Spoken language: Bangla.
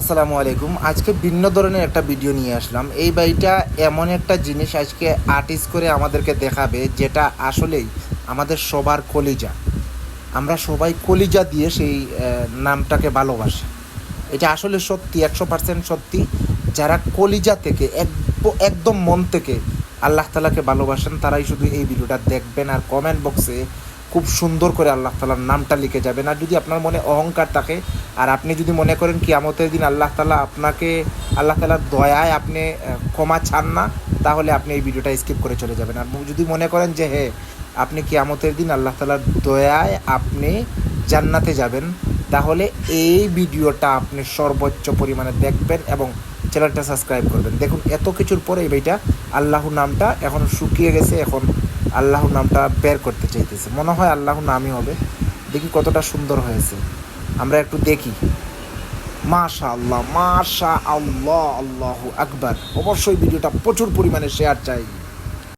আসসালামু আলাইকুম। আজকে ভিন্ন ধরনের একটা ভিডিও নিয়ে আসলাম। এই বাড়িটা এমন একটা জিনিস আজকে আর্টিস্ট করে আমাদেরকে দেখাবে, যেটা আসলেই আমাদের সবার কলিজা। আমরা সবাই কলিজা দিয়ে সেই নামটাকে ভালোবাসি। এটা আসলে সত্যি, 100% সত্যি। যারা কলিজা থেকে একদম মন থেকে আল্লাহ তালাকে ভালোবাসেন, তারাই শুধু এই ভিডিওটা দেখবেন আর কমেন্ট বক্সে খুব সুন্দর করে আল্লাহ তালার নামটা লিখে যাবেন। আর যদি আপনার মনে অহংকার থাকে, আর আপনি যদি মনে করেন কিয়ামতের দিন আল্লাহ তালা আপনাকে, আল্লাহ তালার দয়ায় আপনি ক্ষমা চান না, তাহলে আপনি এই ভিডিওটা স্কিপ করে চলে যাবেন। আর যদি মনে করেন যে হ্যাঁ, আপনি কিয়ামতের দিন আল্লাহ তালার দয়ায় আপনি জান্নাতে যাবেন, তাহলে এই ভিডিওটা আপনি সর্বোচ্চ পরিমাণে দেখবেন এবং চ্যানেলটা সাবস্ক্রাইব করবেন। দেখুন, এত কিছুর পরে এই বইটা আল্লাহর নামটা এখন শুকিয়ে গেছে, এখন আল্লাহর নামটা বের করতে চাইতেছে। মনে হয় আল্লাহর নামই হবে। দেখি কতটা সুন্দর হয়েছে, আমরা একটু দেখি। মাশা আল্লাহ, মাশা আল্লাহ, আল্লাহু আকবার। অবশ্যই ভিডিওটা প্রচুর পরিমাণে শেয়ার চাই।